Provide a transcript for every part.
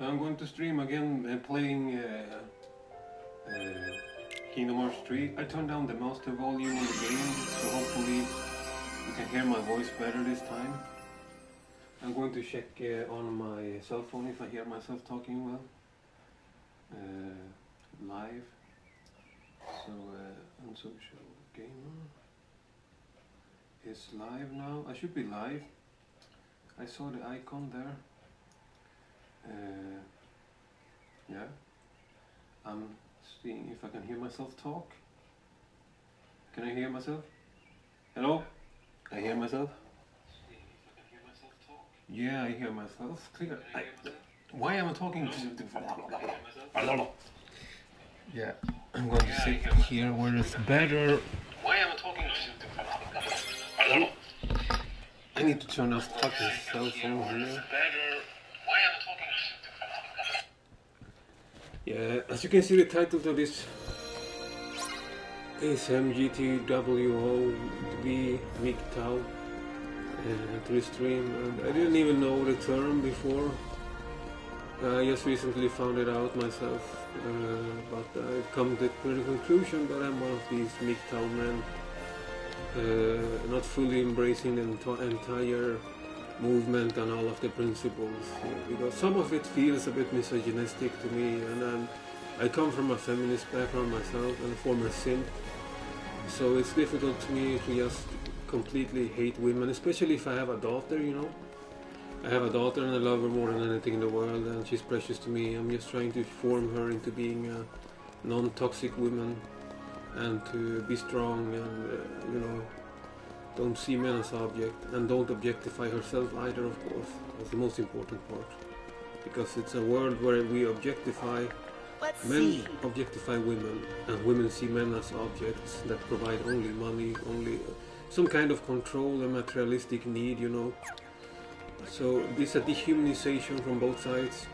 I'm going to stream again playing Kingdom Hearts 3. I turned down the master volume on the game, so hopefully you can hear my voice better this time. I'm going to check on my cell phone if I hear myself talking well. Live. So, Unsocial Gamer is live now. I should be live. I saw the icon there. Yeah. I'm seeing if I can hear myself talk. Can I hear myself? Hello? I hear myself? Yeah, I hear myself. Clear. Why am I talking to... Yeah, I'm going to sit here where it's better. Why am I talking to... I need to turn off fucking cell phone here. Yeah, as you can see, the title of this is MGTOW MGTOW to the stream, and I didn't even know the term before. I just recently found it out myself, but I've come to the conclusion that I'm one of these MGTOW men, not fully embracing the entire movement and all of the principles, because some of it feels a bit misogynistic to me, and I come from a feminist background myself and a former simp, so it's difficult to me to just completely hate women, especially if I have a daughter, you know. I have a daughter and I love her more than anything in the world, and she's precious to me. I'm just trying to form her into being a non-toxic woman and to be strong and, you know, don't see men as object, and don't objectify herself either, of course. That's the most important part. Because it's a world where we objectify, men objectify women, and women see men as objects that provide only money, only some kind of control and materialistic need, you know. So this is a dehumanization from both sides,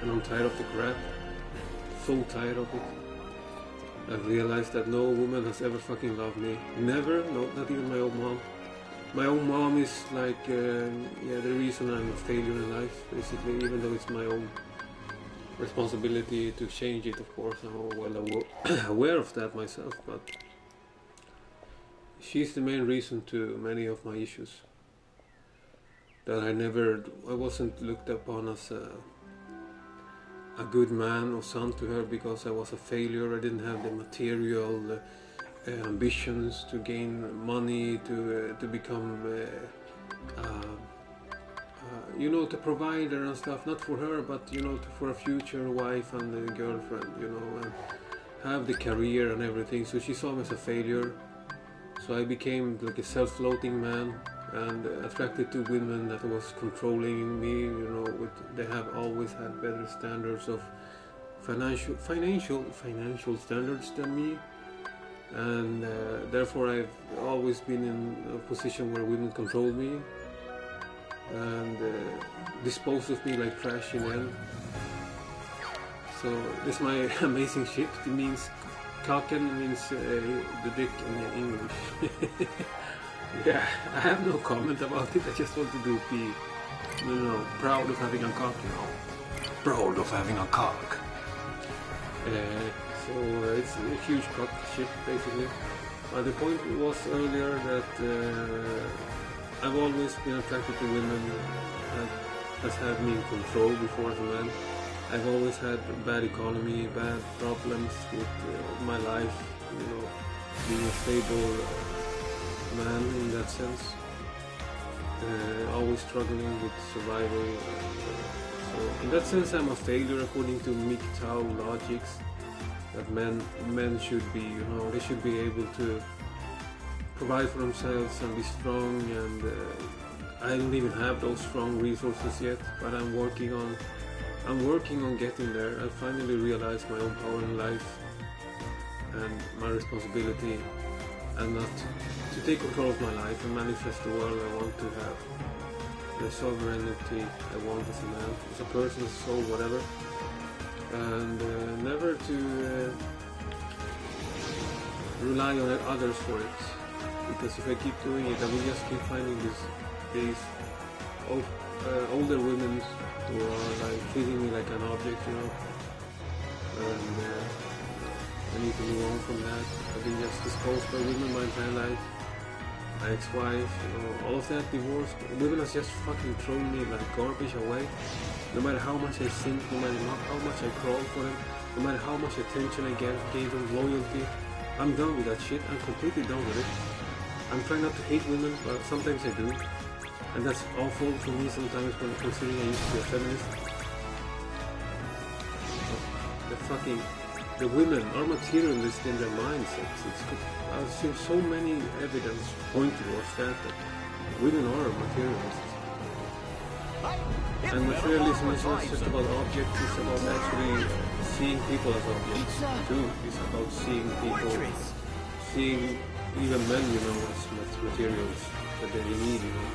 and I'm tired of the crap. So tired of it. I've realized that no woman has ever fucking loved me. Never, no, not even my own mom. My own mom is like, yeah, the reason I'm a failure in life, basically, even though it's my own responsibility to change it, of course. I'm well aware of that myself, but she's the main reason to many of my issues. That I wasn't looked upon as a good man or son to her because I was a failure. I didn't have the material ambitions to gain money, to become, you know, to provide her and stuff. Not for her, but you know, for a future wife and a girlfriend, you know, and have the career and everything. So she saw me as a failure. So I became like a self-floating man, and attracted to women that was controlling me, you know, they have always had better standards of financial standards than me, and therefore I've always been in a position where women control me and dispose of me like trash in the end. So this is my amazing shit. It means kaken means the dick in English. Yeah, I have no comment about it. I just want to be, you know, proud of having a cock, you know. Proud of having a cock. So it's a huge cock shit, basically. But the point was earlier that I've always been attracted to women that has had me in control before as a man. I've always had bad economy, bad problems with my life, you know, being a stable man in that sense, always struggling with survival. So in that sense I'm a failure according to MGTOW logics, that men should be, you know, they should be able to provide for themselves and be strong, and I don't even have those strong resources yet, but I'm working on getting there. I finally realized my own power in life and my responsibility, and not to take control of my life and manifest the world I want to have, the sovereignty I want as a man, as a person, as a soul, whatever, and never to rely on others for it, because if I keep doing it I will just keep finding these older women who are like treating me like an object, you know. And I need to move on from that. I've been just disposed by women my entire life. My ex-wife, you know, all of that, divorced. Women have just fucking thrown me like garbage away. No matter how much I sinned, no matter how much I crawled for them, no matter how much attention I gave them, loyalty, I'm done with that shit. I'm completely done with it. I'm trying not to hate women, but sometimes I do. And that's awful for me sometimes when considering I used to be a feminist. The women are materialist in their mindsets. I've seen so many evidence point towards that women are materialists. And materialism is not just about objects, it's about actually seeing people as objects too. It's about seeing people, seeing even men, you know, as materials that they need, you know.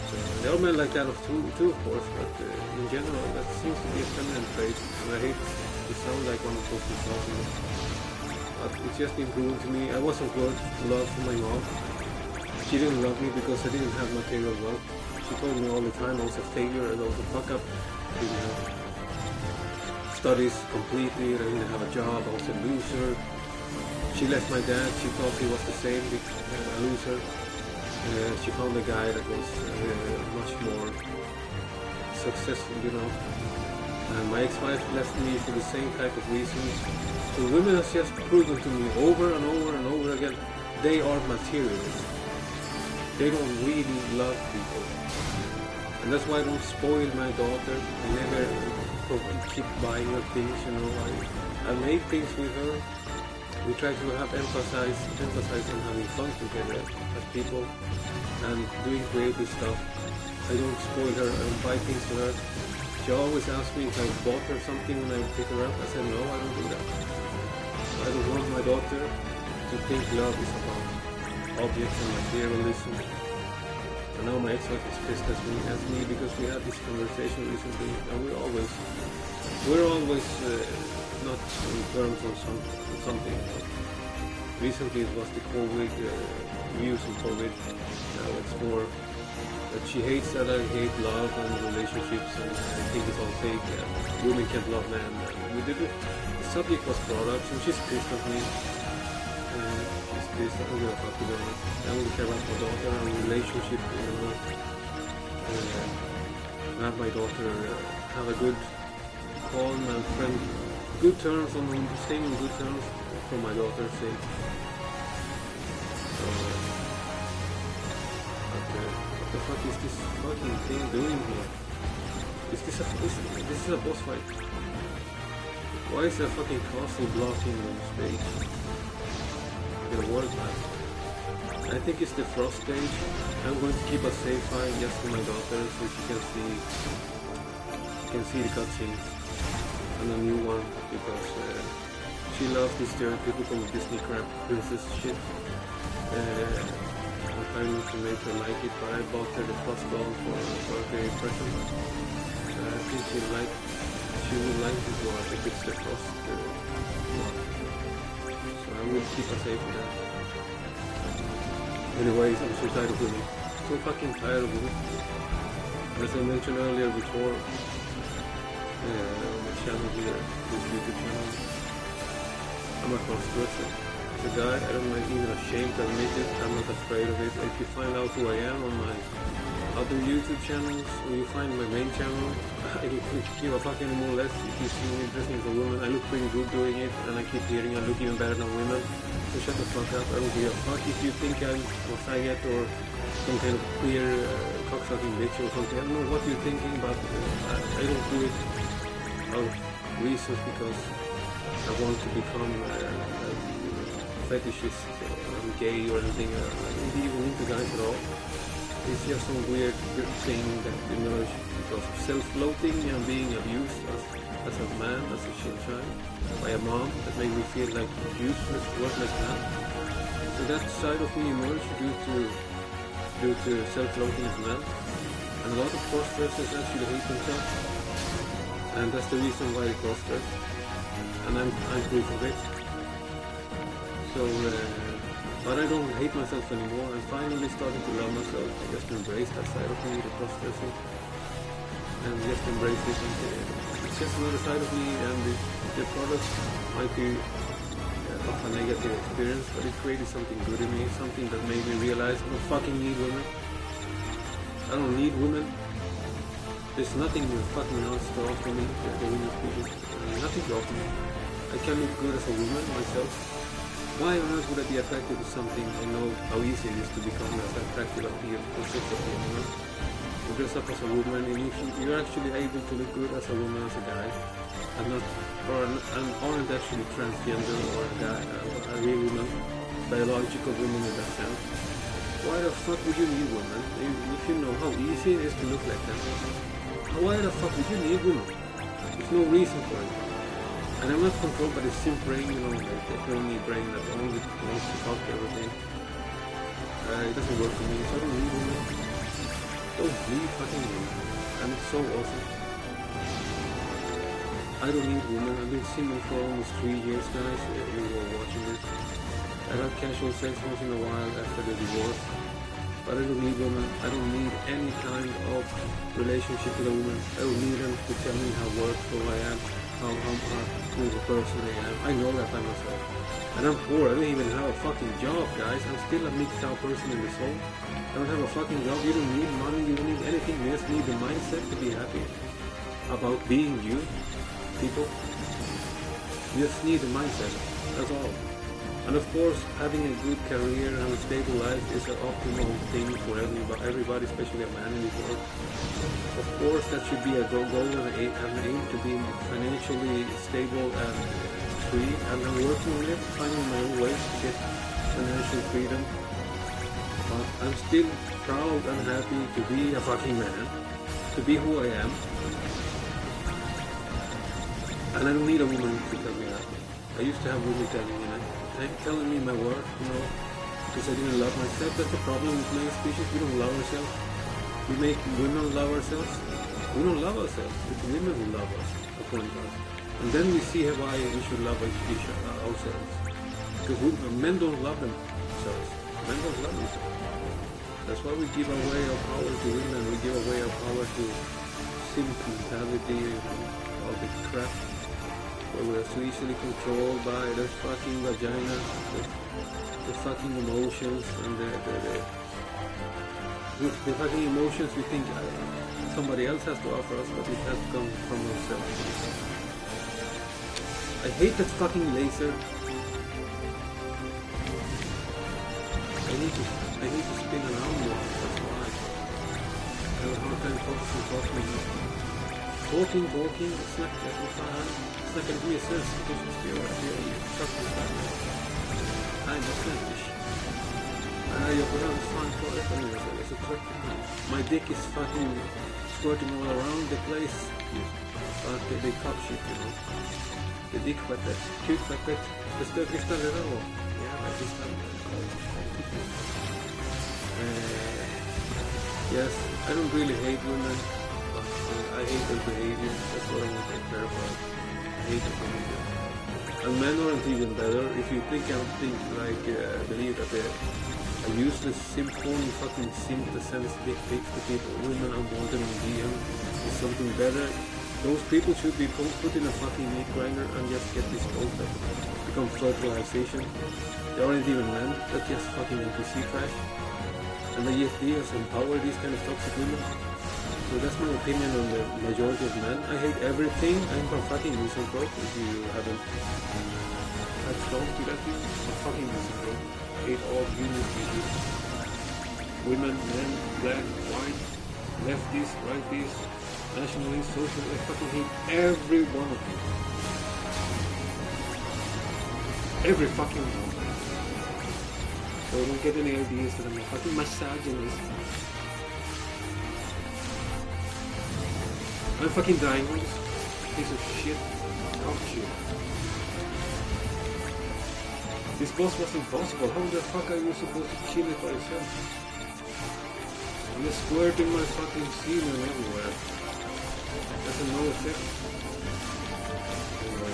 So there are men like that too, of course, but in general that seems to be a feminine trait, and I hate to sound like one of those people, but it's just been proven to me. I wasn't worth love from my mom. She didn't love me because I didn't have material wealth. She told me all the time I was a failure and I was a fuck up. I didn't have studies completely, I didn't have a job, I was a loser. She left my dad, she thought he was the same, a loser. She found a guy that was much more successful, you know. And my ex-wife left me for the same type of reasons. So women have just proven to me over and over and over again, they are materialists. They don't really love people. And that's why I don't spoil my daughter. I never keep buying her things, you know. I make things with her. We try to have emphasize on having fun together as people and doing creative stuff. I don't spoil her, I don't buy things for her. She always asks me if I bought her something when I pick her up. I said no, I don't do that. I don't want my daughter to think love is about objects and materialism. And now my ex-wife is pissed at me because we had this conversation recently, and we're always not in terms on something. Recently it was the COVID views on COVID. Now it's more that she hates that I hate love and relationships, and I think it's all fake. Women can't love men. The subject was brought up, so she's pissed at me. She's pissed. I don't give a fuck, to be honest. I only care about my daughter and relationship, you know. Have my daughter have a good, calm and friend, good terms, staying on good terms for my daughter's sake. So, what the fuck is this fucking thing doing here? This is a boss fight. Why is there a fucking castle blocking the stage? The world map. I think it's the frost stage. I'm going to keep a save file just for my daughter so she can see the cutscenes and a new one, because she loves this stereotypical Disney crap princess shit. I'm trying to make her like it, but I bought her the frost doll for a birthday present. I think she would like it more if it's the frost one. So I will keep a save for that. Anyways, I'm so tired of women. So fucking tired of women. As I mentioned earlier before, on my channel here, this YouTube channel, I'm a cross-dresser. As a guy, I don't like even ashamed to admit it. I'm not afraid of it. If you find out who I am on my other YouTube channels, or you find my main channel, I don't give a fuck anymore less. If you see me dressing as a woman, I look pretty good doing it, and I keep hearing I look even better than women. So shut the fuck up. I don't give a fuck if you think I'm a faggot or some kind of queer cocksucking bitch or something. I don't know what you're thinking, but I don't do it out of reasons because I want to become a fetishist or I'm gay or anything. I don't even into guys at all. It's just some weird thing that emerged because of self-loathing and being abused as a man, as a child, by a mom that made me feel like useless, worthless man. So that side of me emerged due to self-loathing as a man. And a lot of cross-dressers actually hate themselves. And that's the reason why they cross-dress. And I'm proof of it. So But I don't hate myself anymore. I'm finally starting to love myself. I just embrace that side of me, the cross-dressing, and just embrace it. And it's just another side of me, and the product might be of a negative experience, but it created something good in me, something that made me realize I don't fucking need women. I don't need women. There's nothing fucking else to offer me, the women people. Nothing to offer me. I can look good as a woman myself. Why on earth would I be attracted to something I know how easy it is to become as attractive as the concept of a woman? You dress up as a woman, and you're actually able to look good as a woman, as a guy, and aren't actually transgender or a guy, a real woman, biological woman in that sense. Why the fuck would you need women if you know how easy it is to look like that? Why the fuck would you need women? There's no reason for it. And I'm not controlled by the simp brain, like the horny brain that only wants to fuck everything. It doesn't work for me, so I don't need women. Don't need fucking women. And it's so awesome. I don't need women. I've been single for almost 3 years, guys, if you were watching this. I have casual sex once in a while after the divorce. But I don't need women. I don't need any kind of relationship with a woman. I don't need them to tell me how worthful I am, how cool a person I am. I know that by myself. And I'm poor. I don't even have a fucking job, guys. I'm still a MGTOW person in the soul. I don't have a fucking job. You don't need money. You don't need anything. You just need the mindset to be happy about being you, people. You just need the mindset. That's all. And of course, having a good career and a stable life is an optimal thing for everybody, especially a man in this world. Of course, that should be a goal and an aim to be financially stable and free. And I'm working on it, finding my own ways to get financial freedom. But I'm still proud and happy to be a fucking man, to be who I am. And I don't need a woman to tell me that. I used to have women telling me my worth, because I didn't love myself. That's the problem with many species. We don't love ourselves. We make women love ourselves. We don't love ourselves. It's women who love us, according to us. And then we see why we should love ourselves. Because men don't love themselves. Men don't love themselves. That's why we give away our power to women. We give away our power to simp mentality, all the crap. Where we are so easily controlled by the fucking vagina, the fucking emotions, and the fucking emotions we think somebody else has to offer us, but it has to come from ourselves. I hate that fucking laser. I need to spin around more, that's why. I have a hard time focusing. Talking, it's not getting fun. It's not going to be a sense because you're fucking fun. I'm a selfish. Jag behöver fan klara för mig, jag är så trött. My dick is fucking squirting all around the place. But they cup shit, The dick weapon, cute weapon. Det stödlistar redan då. Ja, det listar. Yes, I don't really hate women. I hate their behavior. That's what I want to clarify. I hate their behavior. And men aren't even better. If you think believe that a useless simp phone fucking simp that sends dick pics to people, women unwanted on DM is something better. Those people should be put in a fucking meat grinder and just get disposed of. Become fertilization. They aren't even men. That's just fucking NPC trash. And they just empower these kind of toxic women. So that's my opinion on the majority of men. I hate everything. I'm from fucking misanthrope. If you haven't to that view, I'm fucking misanthrope. I hate all human species. Women, men, black, white, lefties, righties, nationalists, socialists. I fucking hate every one of them. Every fucking one. So don't get any ideas that I'm a fucking misogynist. I'm fucking dying on this piece of shit. Oh shit. This boss was impossible. How the fuck are you supposed to kill it by yourself? I'm just squirting my fucking semen everywhere. That's a no effect. Anyway.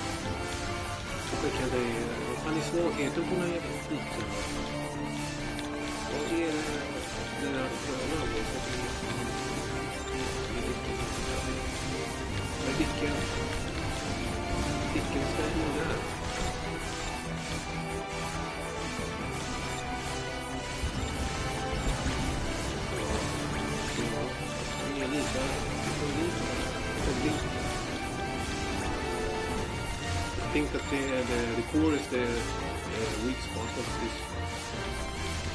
Så skickade jag... Vad fan är svårigheten på den här jävla skiten? ner den här trönan. Vilken ställning där? I think that the core is the weak spot of this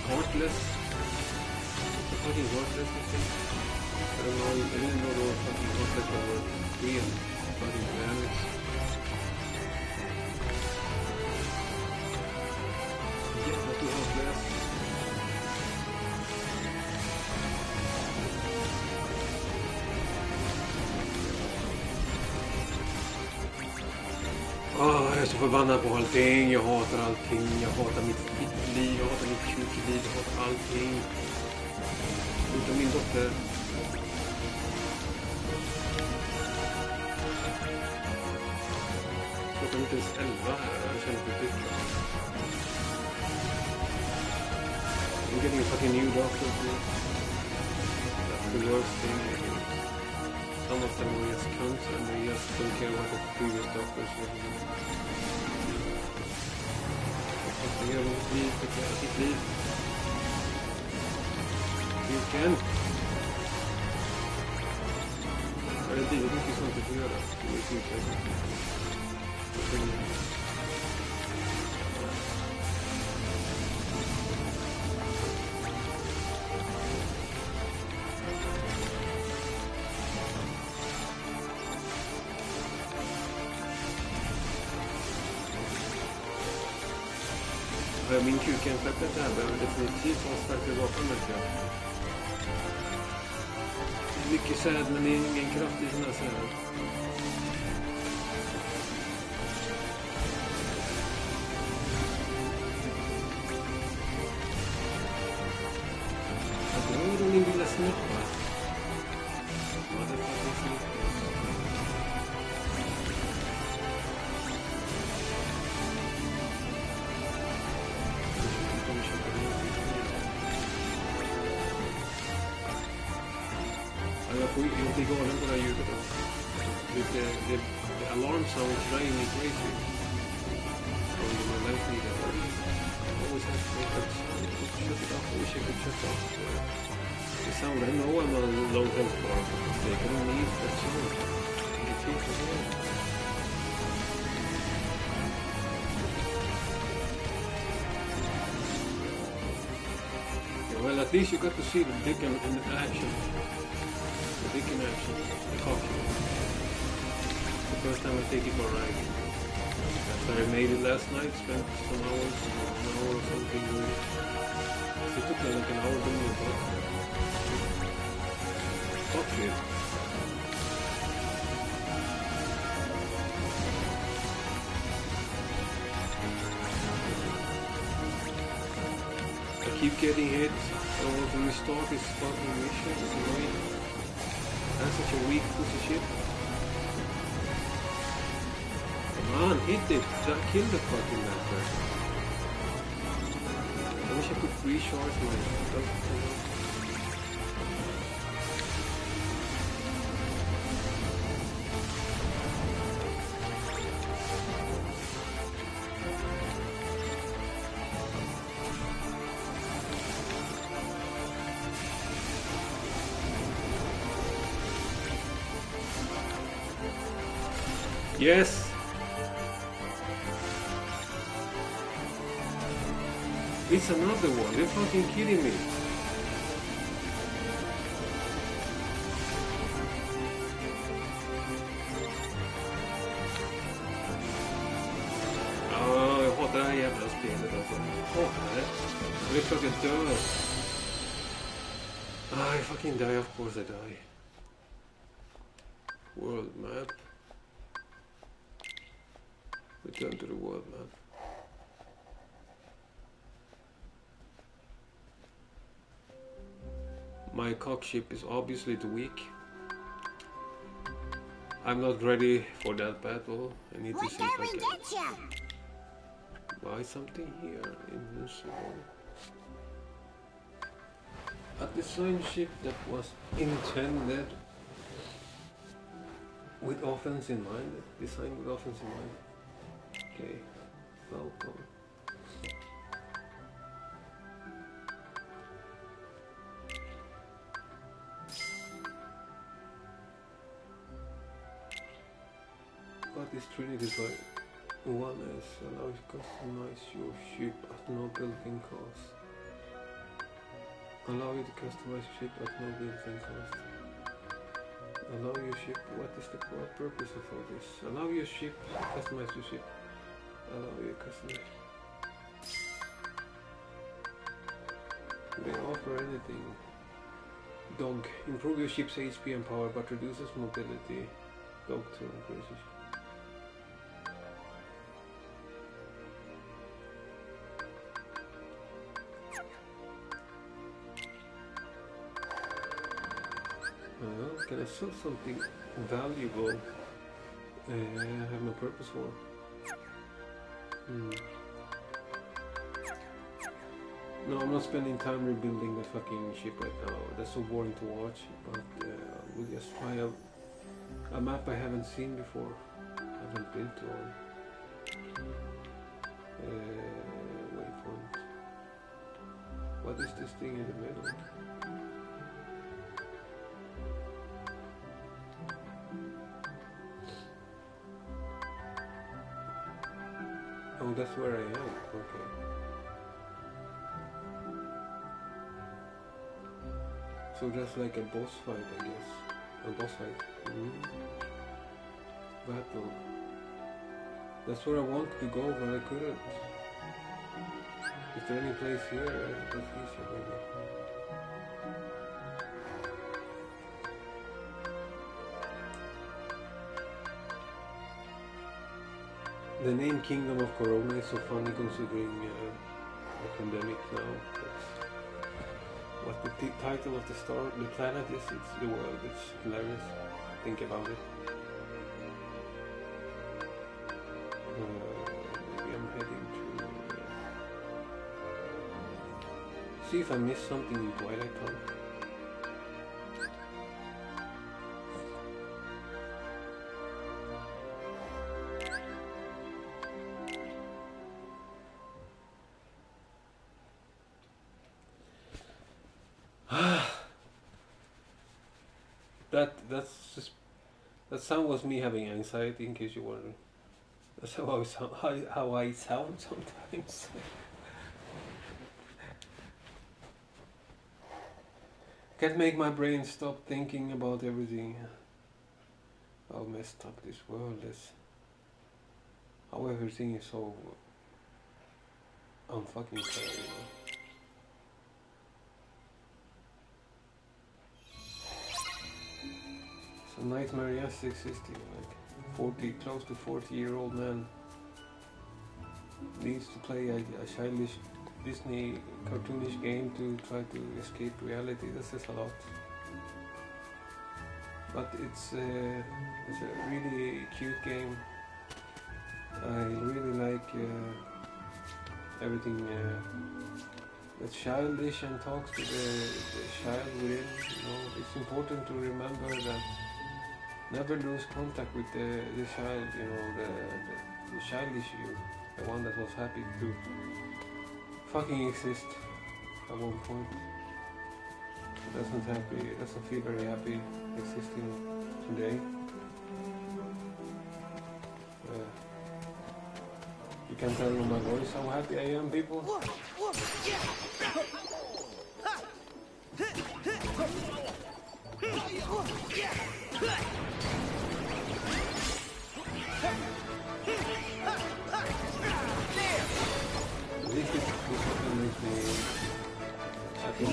heartless. It's a fucking heartless, I think. I don't know, I didn't know those fucking heartless over real fucking planets. Yeah, but too heartless. Jag är så förbannad på allting. Jag hatar allting. Jag hatar mitt liv. Jag hatar mitt kukliv. Jag hatar allting. Utom min dotter. Jag är inte ens 11 här. Jag känner mig lycklig. I'm getting a fucking new doctor. That's the worst thing. Some of them were just cunts and they just don't care what the previous doctors were doing. Jag gör mitt liv, sitt liv. Vilken? Det är livet mycket sånt att få göra. Det är vilken. Min kukenfläppet här behöver definitivt ha starkare vapen, vet jag. Det är mycket säd, men det är ingen kraft i såna här säd. Jag drar då min lilla snippa. Ja, det är faktiskt snippa. Jag blir galen på det här ljudet. The alarm sound is driving me crazy. From the light leader. I always have to make that sound. Shut it off. I wish I could shut off the sound. I know I'm a low health bar. I don't need that sound. It feels like that. Yeah, well, at least you got to see the dick in action. The dick in action. The cock. The first time I take it for a ride. After I made it last night, spent some hours, an hour or something doing it. It took like an hour to move it. Cock shit. I keep getting hit. I want to restart this fucking mission. It's annoying. That's such a weak piece of shit. Come on, hit it. Kill the fucking master. I wish I could recharge my stuff. Yes! It's another one. You're fucking kidding me. Ja, jag hatar det här jävla spelet alltså. Jag hatar det. Det är klart jag dör. I fucking die, of course I die. World map. Return to the world map. My cockship is obviously too weak. I'm not ready for that battle. I need to see if I can buy something here. Invincible. A design ship that was intended with offense in mind. Designed with offense in mind. Okay, welcome. What is Trinity Design? One is allow you to customize your ship at no built-in cost. Allow you to customize your ship at no built-in cost. Allow your ship. What is the purpose of all this? Allow your ship. Customize your ship. Allow your customize. They offer anything. Dog. Improve your ship's HP and power, but reduces mobility. Dog to increase your ship. Can I sell something valuable I have no purpose for? No, I'm not spending time rebuilding the fucking ship right now. That's so boring to watch, but we'll just try a map I haven't seen before. I haven't been to one. Waypoint. What is this thing in the middle? Oh, that's where I am. Okay. So just like a boss fight, I guess. A boss fight. Battle. That's where I wanted to go, but I couldn't. Is there any place here? That's easier, maybe. The name Kingdom of Corona is so funny considering the pandemic now. That's what the title of the planet is. It's the world. It's hilarious. Think about it. Maybe I'm heading to see if I missed something in Twilight Town. That sound was me having anxiety, in case you wonder. That's how I sound sometimes. Can't make my brain stop thinking about everything. How messed up this world is. How everything is so unfucking fair, you know. So nightmare just existing, like 40, close to 40-year-old man needs to play a childish Disney cartoonish game to try to escape reality. This is a lot, but it's a really cute game. I really like everything that's childish and talks to the child within. You know, it's important to remember that never lose contact with the child. You know, the childish you, the one that was happy to fucking exist at one point. Doesn't feel very happy existing today. You can tell from my voice how happy I am, people. This makes me happy.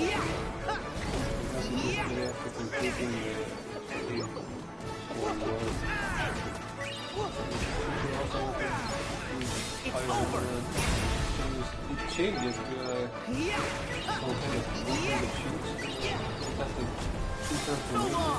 It changes to some kind of shoes. That's the transformation.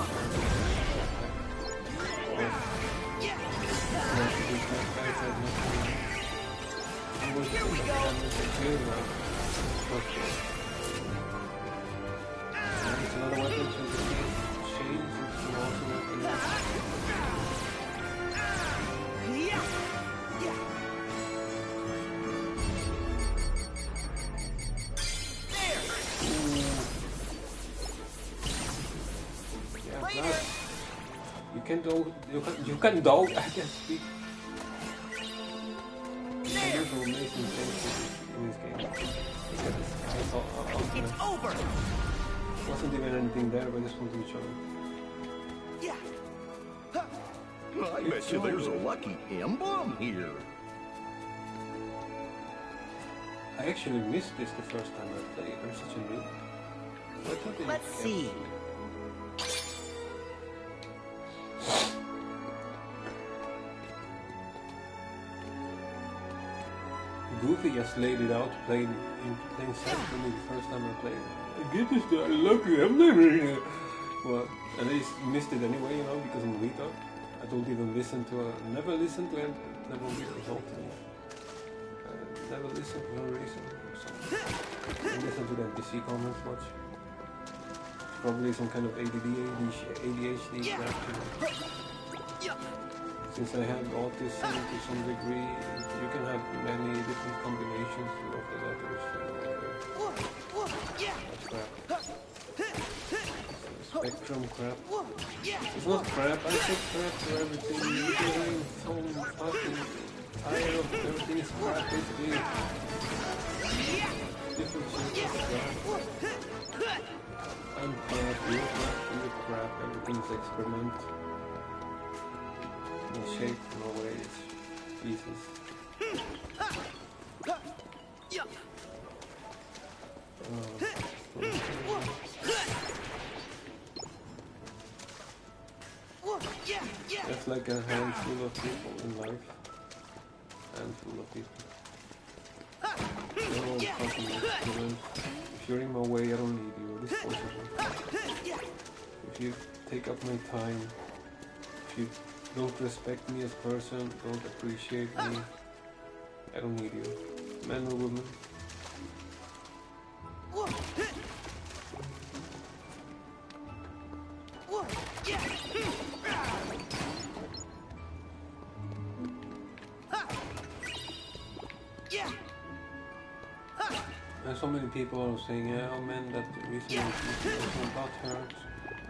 can do. You can do. I can speak. There's some amazing things in this game. Look at this. It's over. Wasn't even anything there, but I just wanted to show you. Yeah. I bet you there's a lucky emblem here. I actually missed this the first time I played. I'm such a noob. Let's see. Goofy just laid it out plain sight for me the first time I played. I get this, I love you, I'm never here. Well, and I just missed it anyway, you know, because I'm a retard. I don't even listen to never listen to it, never really talk to me. Never listen for no reason or something. I don't listen to the NPC comments much. Probably some kind of ADHD crap, you know. Since I have autism to some degree, you can have many different combinations of the letters. That's crap. Spectrum crap. It's not crap, I say crap for everything. You're getting so fucking tired of everything is crap, basically. Different shit is crap. I'm crap, you're crap, everything's experiment. No shape, no way, it's pieces. Just like a handful of people in life. Handful of people. They're all fucking excellent. If you're in my way, I don't need you. Disposable. If you take up my time, if you don't respect me as a person, don't appreciate me, I don't need you. Man or woman. And so many people are saying, yeah, oh man, that reason is butthurt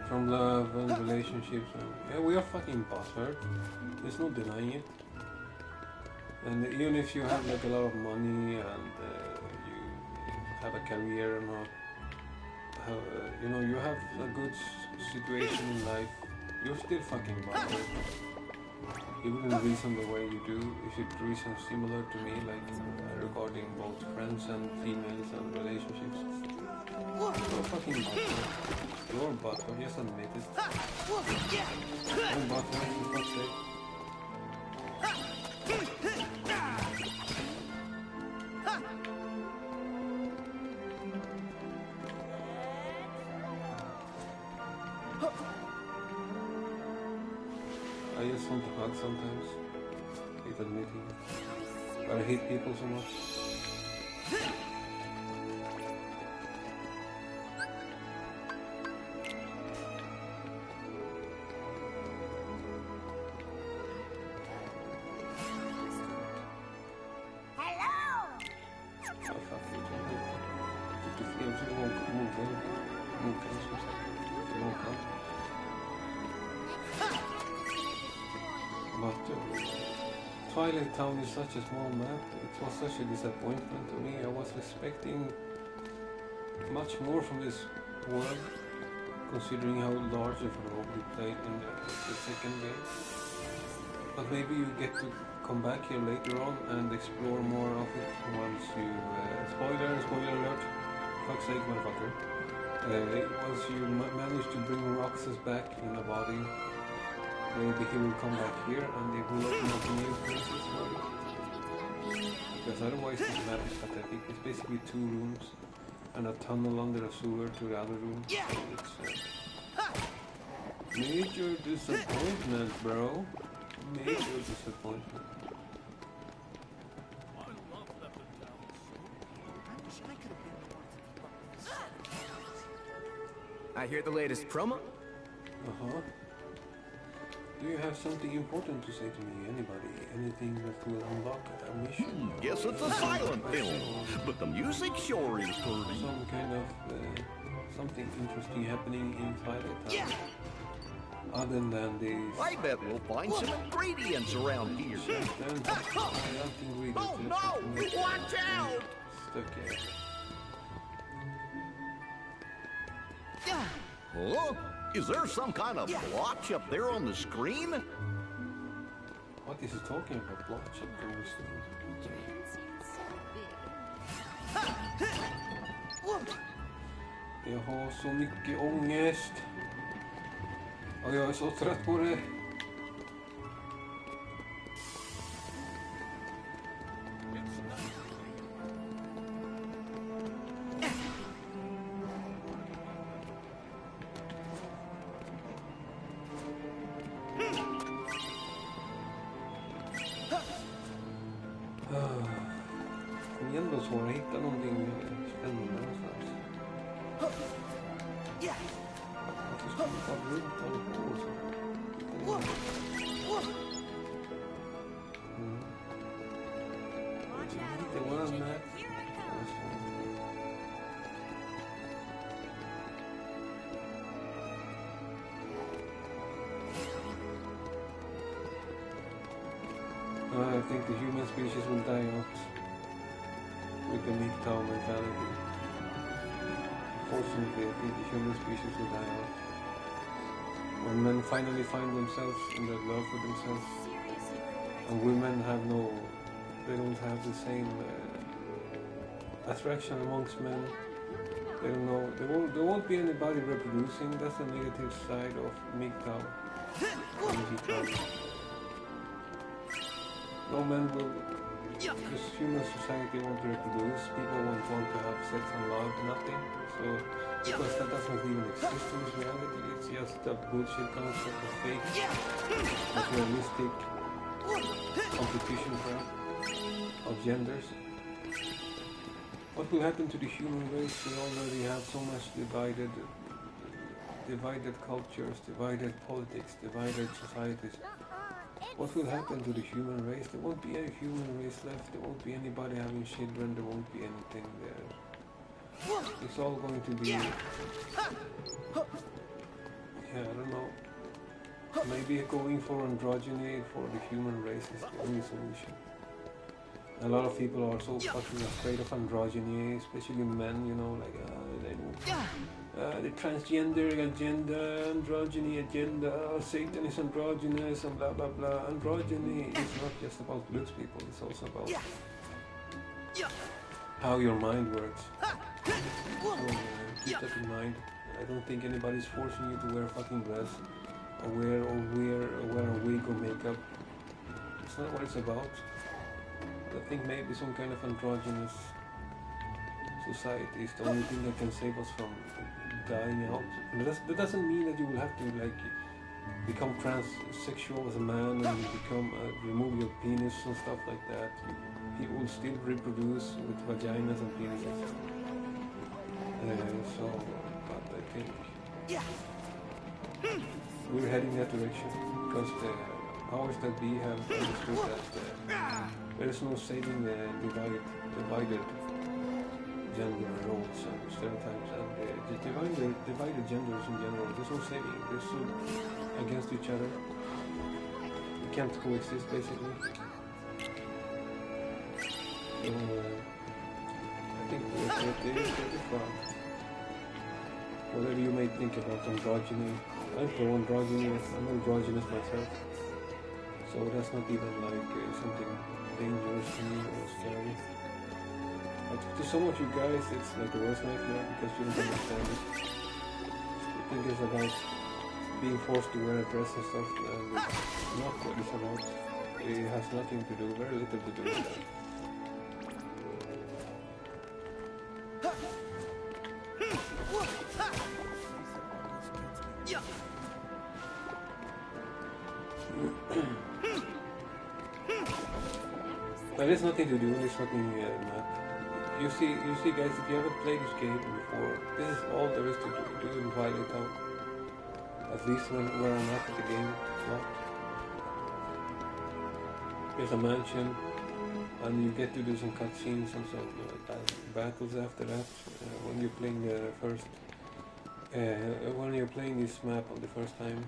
from love and relationships. And yeah, we are fucking butthurt. There's no denying it. And even if you have like a lot of money and you have a career and you know, you have a good situation in life, you're still fucking butthurt. You wouldn't reason the way you do if you reason similar to me, like regarding both friends and females and relationships. You're fucking butthurt. You're butthurt, just admit it. I'm butthurt, for fuck's sake. I just want to hug sometimes, hate admitting it, but I hate people so much. Hello! Oh fuck you, du fel så mogen som sagt, mogen. But Twilight Town is such a small map, it was such a disappointment to me. I was expecting much more from this world, considering how large of a role we played in the second game. But maybe you get to come back here later on and explore more of it once you... spoiler alert, fuck's sake motherfucker. Once you manage to bring Roxas back in a body, maybe he will come back here and it will open up new places for you. Because otherwise this map is pathetic. It's basically 2 rooms and a tunnel under a sewer to the other room. So it's major disappointment, bro. Major disappointment. I hear the latest promo. Uh-huh. Do you have something important to say to me? Anybody? Anything that will unlock a mission? Guess it's a silent film, but the music sure is pretty. Some kind of something interesting happening in Twilight Town. other than these. I bet we'll find some ingredients around here. Oh no! Watch out! Stuck here. Oh, is there some kind of blotch up there on the screen? What is he talking about? Blotch up on the screen? Jag har så mycket ångest. Och jag är så trött på det. Kom igen då, Svara, hitta någonting spännande någonstans. Varför ska man ta runt och hålla på och så? Lite one med. I think the human species will die out with the MGTOW mentality. Fortunately, I think the human species will die out. When men finally find themselves and their love for themselves, and women have they don't have the same attraction amongst men. They don't know, there won't be anybody reproducing. That's the negative side of MGTOW. No men will, because human society won't reproduce, people won't want to have sex and love, nothing. So, because that doesn't even exist in this reality, it's just a bullshit concept of fake, materialistic competition of genders. What will happen to the human race? We already have so much divided cultures, divided politics, divided societies. What will happen to the human race? There won't be any human race left. There won't be anybody having children. There won't be anything there. It's all going to be... Yeah, I don't know. Maybe going for androgyny for the human race is the only solution. A lot of people are so fucking afraid of androgyny, especially men, you know, like, the transgender agenda, androgyny agenda, Satan is androgynous and blah blah blah. Androgyny is not just about looks, people, it's also about how your mind works. So keep that in mind. I don't think anybody's forcing you to wear a fucking dress or wear a wig or makeup. It's not what it's about. I think maybe some kind of androgynous society is the only thing that can save us from dying out. And that doesn't mean that you will have to like become transsexual as a man and become remove your penis and stuff like that. People will still reproduce with vaginas and penises. But I think we're heading that direction because the powers that be have understood that there is no saving the divided gender roles and stereotypes, and the divided genders in general. There's no saving. They're so against each other. We can't coexist, basically. So, I think we're pretty far. Whatever you may think about androgyny, I'm pro androgyny. I'm androgynous myself. So that's not even like something dangerous to me or scary. But to some of you guys, it's like the worst nightmare because you don't understand it. You think it's about being forced to wear a dress and stuff, and it's not what it's about. It has nothing to do, very little to do with that. There is nothing to do, there's nothing mad. You see guys, if you haven't played this game before, this is all there is to do in Violet Town. At least where I'm at the game clock. There's a mansion, and you get to do some cutscenes and some battles after that, when you're playing the first... when you're playing this map on the first time.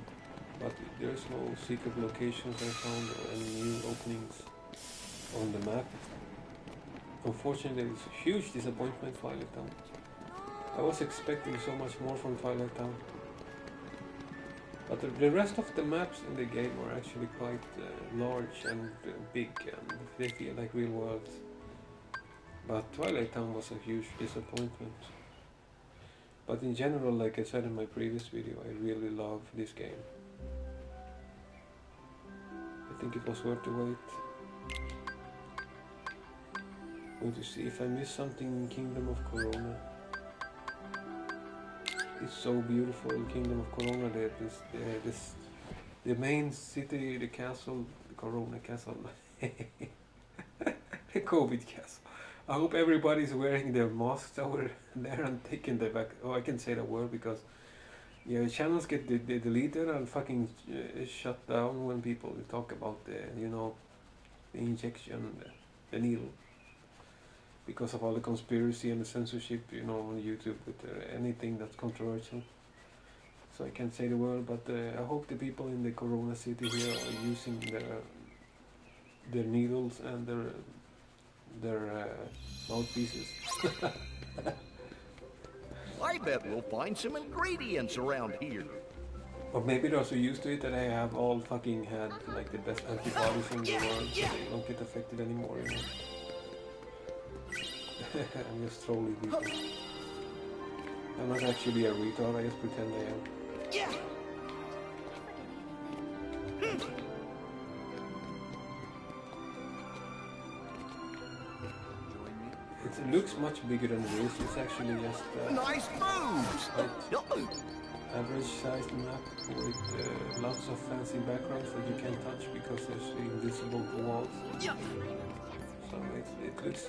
but there's no secret locations I found or any new openings on the map. Unfortunately, it's a huge disappointment, Twilight Town. I was expecting so much more from Twilight Town. But the rest of the maps in the game are actually quite large and big, and they feel like real worlds. But Twilight Town was a huge disappointment. But in general, like I said in my previous video, I really love this game. I think it was worth the wait. Going to see if I missed something in Kingdom of Corona. It's so beautiful, Kingdom of Corona. The main city, the castle, the Corona castle, the COVID castle. I hope everybody's wearing their masks over there and taking the back. Oh, I can say the word because yeah, channels get deleted and fucking shut down when people talk about the the injection, the needle. Because of all the conspiracy and the censorship, on YouTube with anything that's controversial. So I can't say the word, but I hope the people in the Corona city here are using their needles and their mouthpieces. I bet we'll find some ingredients around here. Or maybe they're so used to it that they have all fucking had like the best antibodies in the world, so they don't get affected anymore, I'm just trolling people. I'm not actually a retard, I just pretend I am. Yeah. It looks much bigger than it is. It's actually just Nice moves! average sized map with lots of fancy backgrounds that you can't touch because there's invisible walls. Yeah. So it's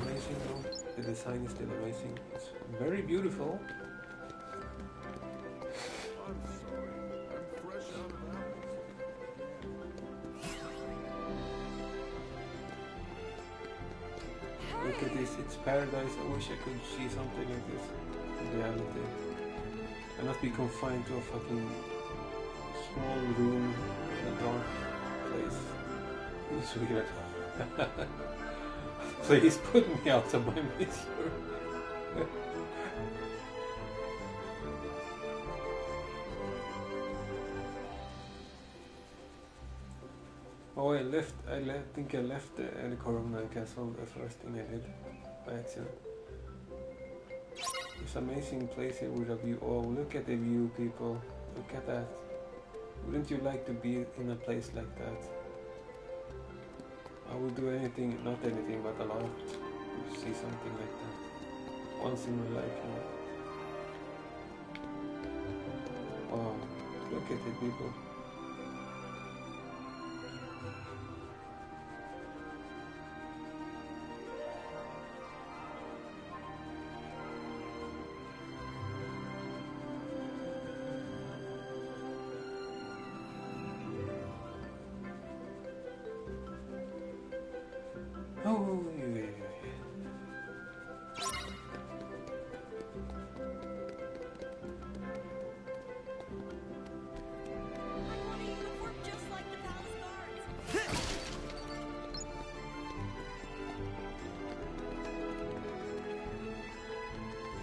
amazing though. The design is still amazing. It's very beautiful. Look at this, it's paradise. I wish I could see something like this in reality. And not be confined to a fucking small room in a dark place. It's weird. Please put me out of my misery. Oh, I think I left the Corona Castle the first thing I did by accident. It's an amazing place here with a view. Oh, look at the view, people. Look at that. Wouldn't you like to be in a place like that? I would do anything, not anything, but a lot to see something like that. Once in my life, Oh, look at it, people. Oh, yeah.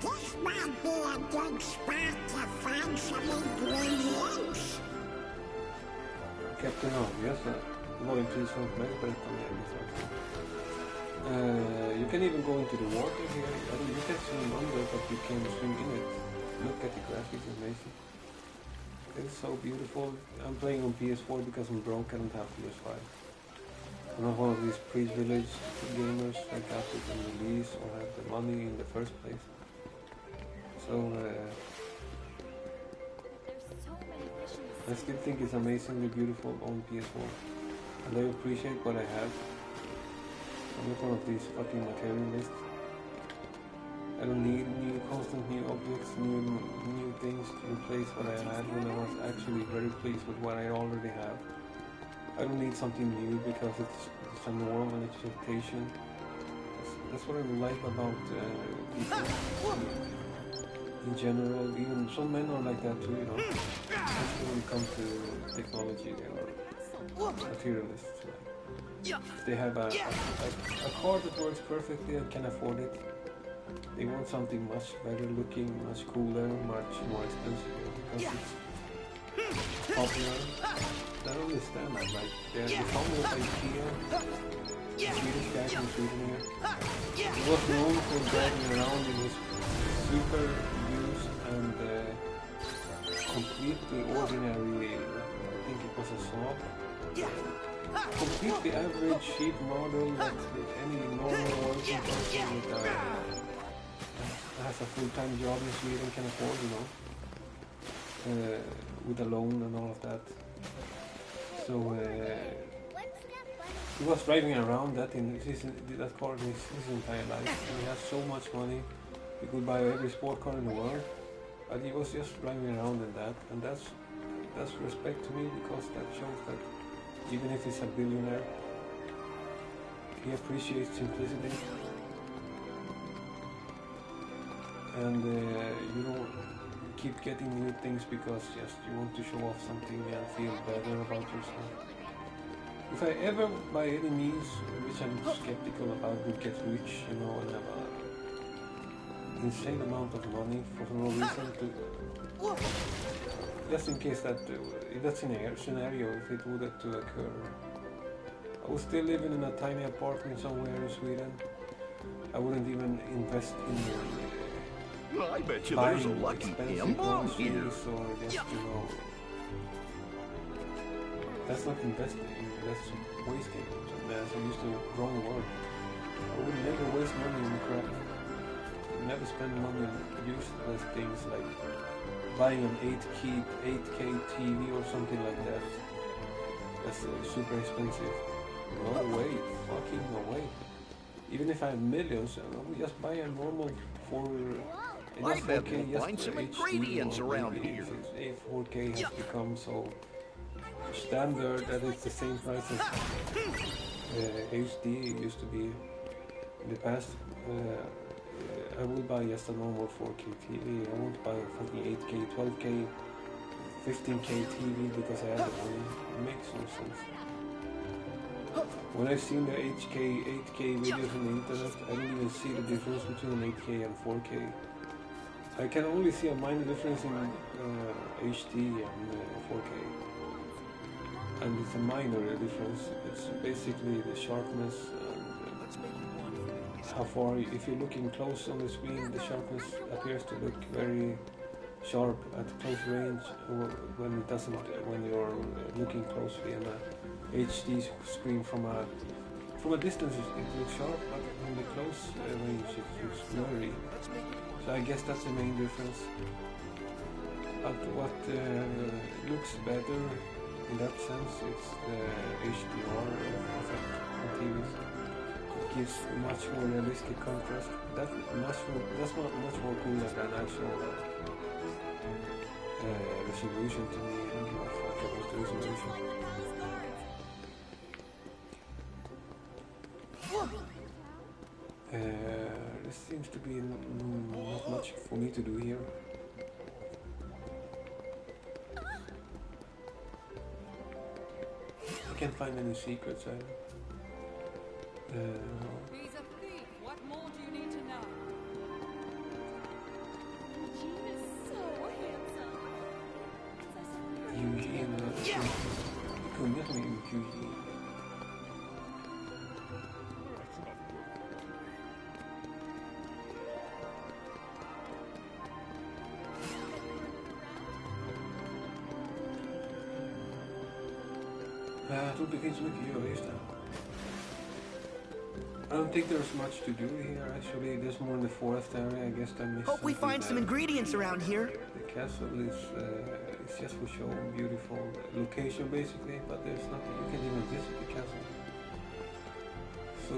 This might be a good spot to find some ingredients. Captain Obvious, det var ju precis som mig berättade om det. You can even go into the water here. I mean, you can swim under, but you can swim in it. Look at the graphics, amazing. It's so beautiful. I'm playing on PS4 because I'm broke. I don't have PS5. I'm not one of these privileged gamers that got it in release or have the money in the first place. So I still think it's amazingly beautiful on PS4, and I appreciate what I have. I'm not one of these fucking materialists. I don't need constant new objects, new things to replace what I had when I was actually very pleased with what I already have. I don't need something new because it's a norm and expectation. That's what I like about people in general. Even some men are like that too, especially when it comes to technology, they are materialists. If they have a car that works perfectly and can afford it, they want something much better looking, much cooler, much more expensive because it's popular. I don't understand that. Like, they found it at IKEA, Swedish guy from Sweden here. He was known for driving around in his super used and completely ordinary, I think it was a Saab. Completely average, cheap model that any normal working person with has a full-time job in Sweden can afford, you know, with a loan and all of that. So he was driving around that that car his entire life, and he has so much money. He could buy every sport car in the world, but he was just driving around in that, and that's respect to me, because that shows that even if he's a billionaire, he appreciates simplicity. And you don't keep getting new things because just you want to show off something and feel better about yourself. If I ever by any means, which I'm skeptical about, would get rich, you know, and have an insane amount of money for no reason, to just in case that in that scenario, if it were to occur, I would still living in a tiny apartment somewhere in Sweden. I wouldn't even invest in I bet you there's a lucky M-bomb here. Or just, you know, that's not investing, that's wasting. As I used to wrong word. I would never waste money on crap. Never spend money on useless things like buying an 8K TV or something like that. That's super expensive. No way, fucking no way. Even if I have millions, I would just buy a normal 4K. I bet we'll find some ingredients around here. 4K has become so standard that it's the same price as HD used to be in the past. I would buy just a normal 4K TV. I won't buy a fucking 8K, 12K, 15K TV because I have the money. It makes no sense. When I've seen the 8K videos on the internet, I don't even see the difference between an 8K and 4K. I can only see a minor difference in HD and 4K. And it's a minor difference. It's basically the sharpness and how far, if you're looking close on the screen, the sharpness appears to look very sharp at close range, or when it doesn't, when you're looking closely in a HD screen from a distance it looks sharp, but from the close range it looks blurry. So I guess that's the main difference. But what looks better in that sense is the HDR effect on TVs. It gives much more realistic contrast. That's much more cooler than actual resolution to me. I don't give a fuck about the resolution. There seems to be not much for me to do here. I can't find any secrets either. He's a thief. What more do you need to know? Gene is so handsome. Eugene, det kunde jag som är Eugene. Jag tror det finns så mycket att göra just där. I don't think there's much to do here actually. There's more in the forest area. I guess I missed Hope we find some ingredients around here. The castle is it's just for show, beautiful location basically, but there's nothing. You can't even visit the castle. So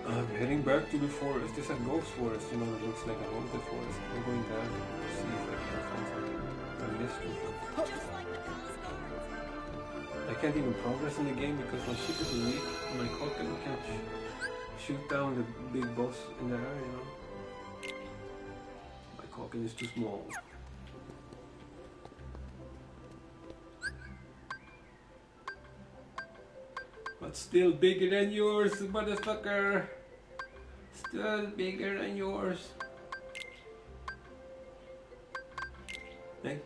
I'm heading back to the forest. It's a ghost forest, you know. It looks like a haunted forest. I'm going there to see if I can find something. I missed it. I can't even progress in the game because my ship is weak. My shotgun can't shoot down the big boss in the air, you know. My token is too small. But still bigger than yours, motherfucker. Still bigger than yours. Hey.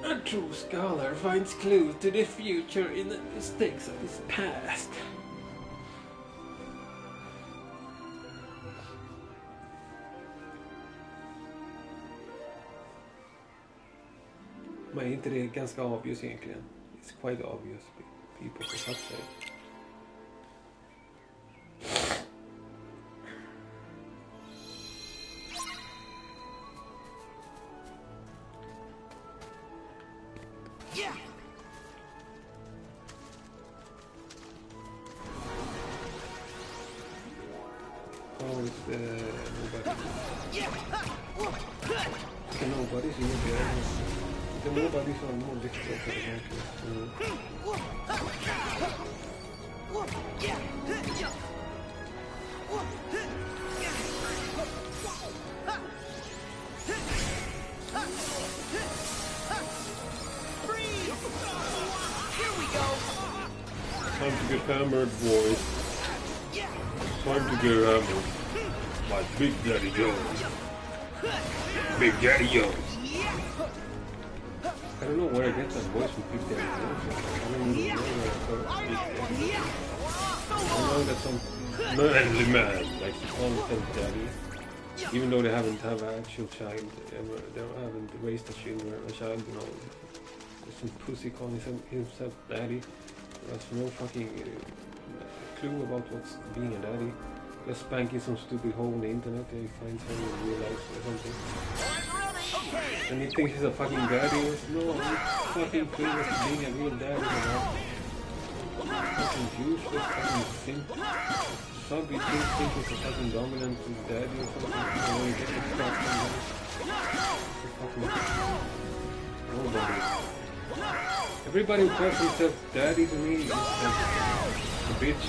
A true scholar finds clues to the future in the mistakes of his past. Men är inte det ganska obvious egentligen? It's quite obvious. People for fuck's sake. Oh, it's nobody. Nobody's in there. The nobody's are more difficult for the country. Time to get hammered, boys. Time to get hammered. My Big Daddy Jones. Big Daddy Jones. I don't know where I get that voice from Big Daddy Jones. I don't even know where I heard Big Daddy Jones. I know that some manly man likes to call himself Daddy. Even though they haven't have an actual child ever, they haven't raised a child, you know. There's some pussy calling himself Daddy. There's no fucking clue about what's being a daddy. Just spanking some stupid hole on the internet and he finds her in real life or something. And he thinks he's a fucking daddy. No fucking clue what's being a real daddy about. Fucking useless, fucking simp. Some people think he's a fucking dominant daddy or something. You know, you get the stuff from them. Nobody. Everybody who calls himself daddy to me is like a bitch.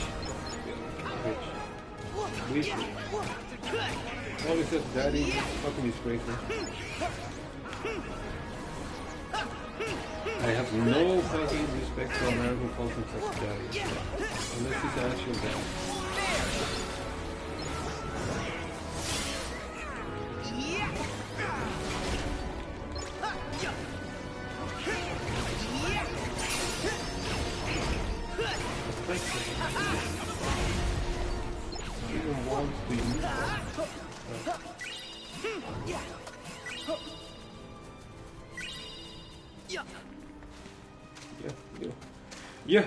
Weak. All he says daddy is fucking disgraceful. I have no fucking respect for a man who calls himself daddy. Unless he's an actual daddy. Even wants to use that. Yeah.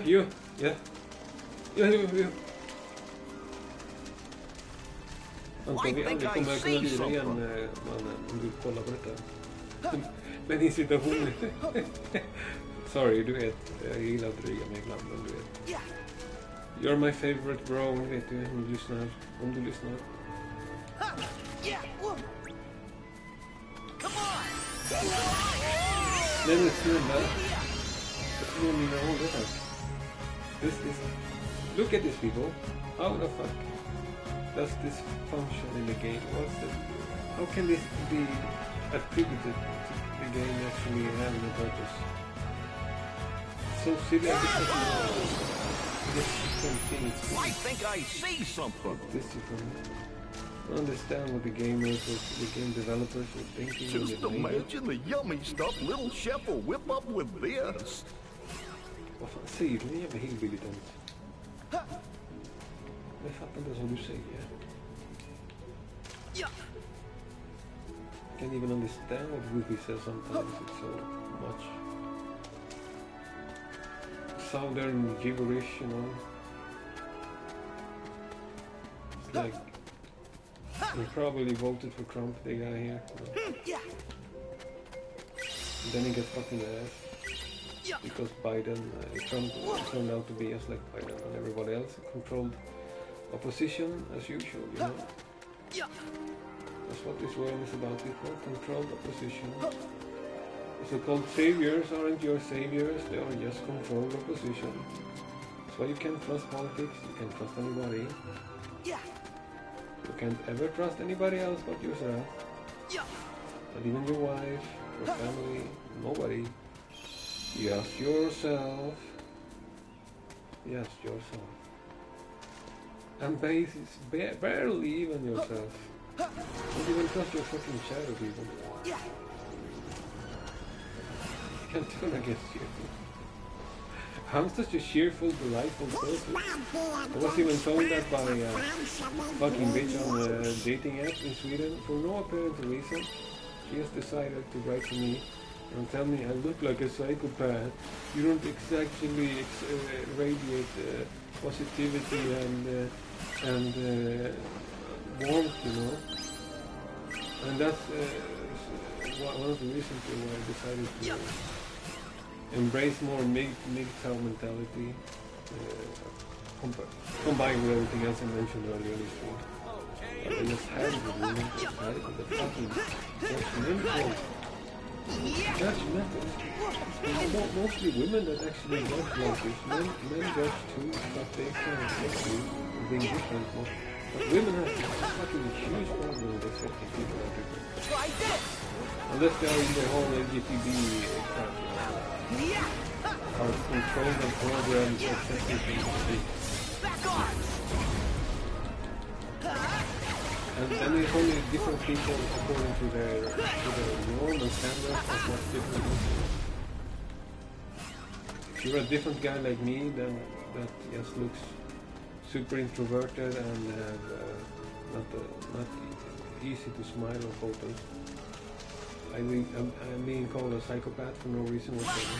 Anton, vi aldrig kommer kunna lira igen, mannen, om du kollar på detta. Men i situationen... Sorry, du vet, jag gillar att dryga mig ibland, men du vet. You're my favorite bro, vet du, om du lyssnar. Nej men snälla. Jag mina hållet här. Look at this people. How the fuck does this function in the game? How can this be attributed to the game actually having a purpose? So silly, I think I see something. I understand what the gamers or the game developers were thinking. Just imagine the yummy stuff little chef will whip up with this. Vad fan säger du, en jävla hillbilly-tant? Jag fattar inte vad du säger. Can't even understand what Goofy says sometimes. It's so much southern gibberish, you know. It's like he probably voted for Trump, the guy here. You know? And then he gets fucked in the ass because Biden, Trump turned out to be just like Biden and everybody else, controlled opposition as usual, you know. That's what this world is about, people. Controlled opposition. The so-called saviors aren't your saviors, they are just controlled opposition. That's why you can't trust politics, you can't trust anybody. Yeah. You can't ever trust anybody else but yourself. Yeah. Not even your wife, your family, nobody. Just yourself. Just yourself. And barely even yourself. Don't even trust your fucking shadow people. Yeah. Can't turn against you. I'm such a cheerful, delightful person. I was even told that by a fucking bitch on a dating app in Sweden for no apparent reason. She just decided to write to me and tell me I look like a psychopath. You don't exactly radiate positivity and warmth, you know. And that's one of the reasons why I decided to embrace more MGTOW mentality, combined with everything else I mentioned earlier this week. I just had it with women, just had it with the fucking judgmental. Mostly women that actually judge like this. Men judge too, but they can't accept you being different. But women have a fucking huge problem with accepting people like this. Try this. Unless they're in the whole LGBT crap. Are controlled and programmed to accept things. Back on. And then it's only different people according to their norm and standards of what's different. If you're a different guy like me, then that just looks super introverted and not easy to smile on photos. I'm being called a psychopath for no reason whatsoever.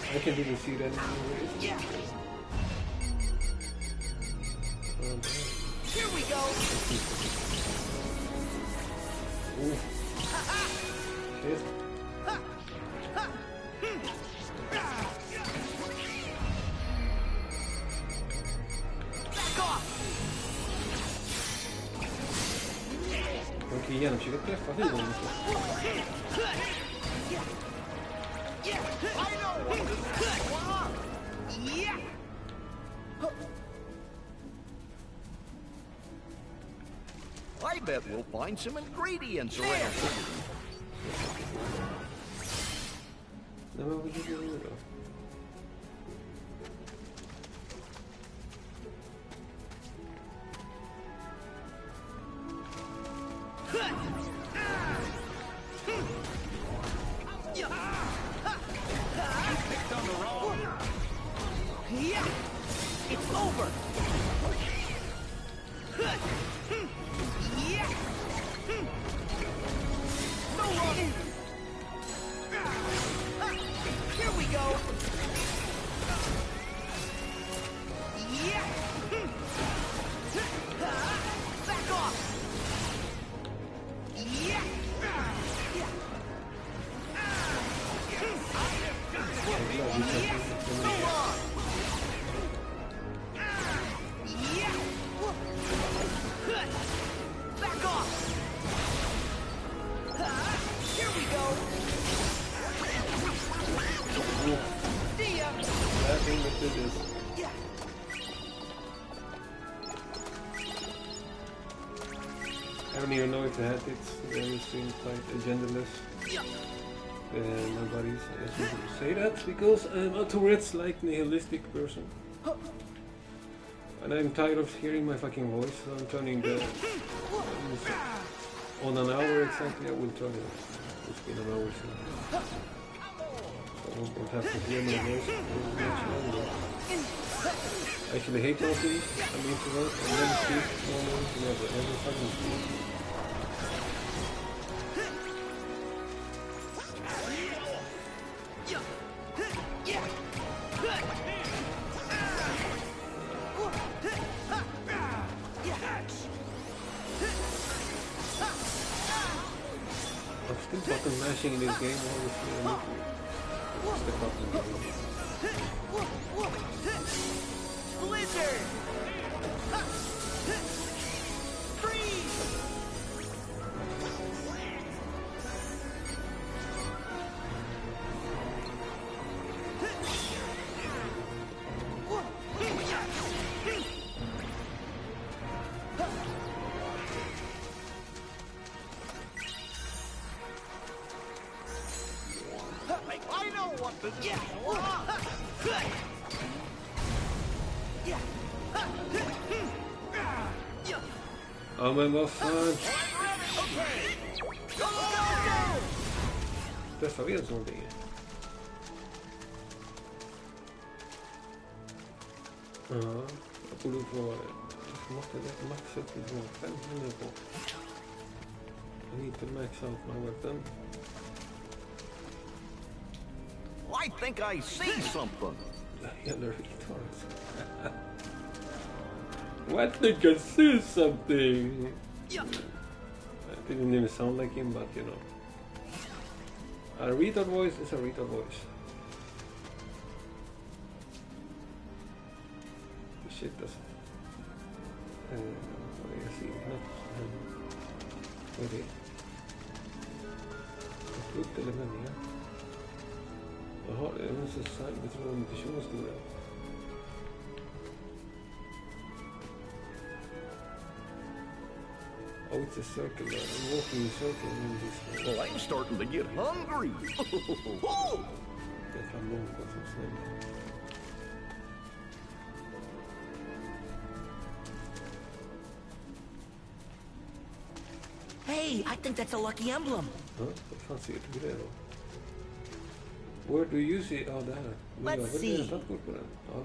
I can't even see that anymore. Here we go. Ooh. Shit. Back off. Okej, igen, försöka träffa huvudet. I bet we'll find some ingredients around here. Nej, men vad gör du nu då? It's over. No running. Here we go. thing that did this. I don't even know if they had it. They seem quite agendaless. My buddies asked me to say that because I'm a Tourette's-like nihilistic person. And I'm tired of hearing my fucking voice, so I'm turning the... on an hour exactly, I will turn it. It's been an hour since. So I won't have to hear my voice much longer. I actually hate talking. I'm an introvert. I never speak. Never fucking speak. I'm still fucking mashing in this game, obviously. I need to step up the game. Blizzard! Freeze! I know what this is. Ja men vad fan. Träffar vi ens någonting? Ja, jag borde få... Jag måste maxa upp till 5 nu på. I need to max out my weapon. I think I see something. Jävla retards. What? Did you see something? It didn't even sound like him, but you know. A retard voice is a retard voice. Shit does. I see not. Okay. Upp eller meningar. Jaha, det måste betyda om inte så stora. Oh, it's a circle there. I'm walking in a circle in this. Well, I'm starting to get hungry. Det är fan långt alltså, snälla. Hey, I think that's a lucky emblem. Ja, vad fan ser du det då? Where do you see? Ja, där. Men Let's jag har see. redan satt kort på den. Ja, ja.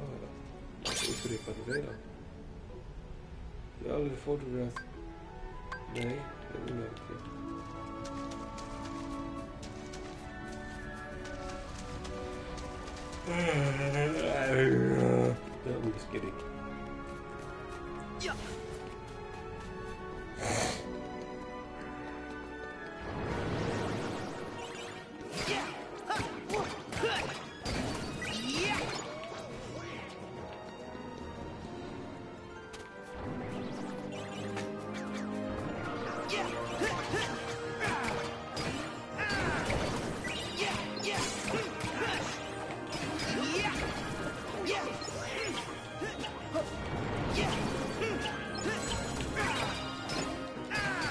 Jag upprepade det då. Jag har aldrig fotograferat. Nej, det är omöjligt. I'm just kidding.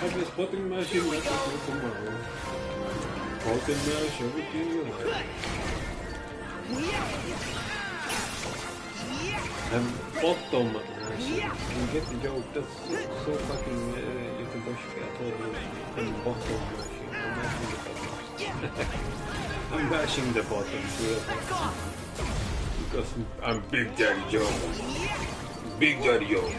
I've been spotting my shit like this for tomorrow. Spotting my shit with you. And bottom my shit. You get the joke. That's so fucking Göteborgska. I told you. And bottom my shit. I'm bashing the bottom. Because I'm Big Daddy Joe. Big Daddy Joe.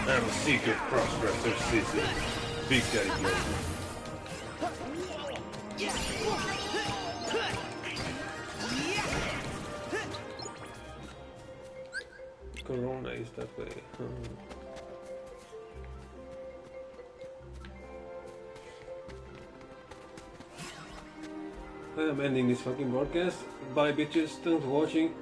I'm a secret cross-dresser sissy. Big Daddy Joe. Corona is that way. I'm ending this fucking broadcast. Bye bitches, thanks for watching.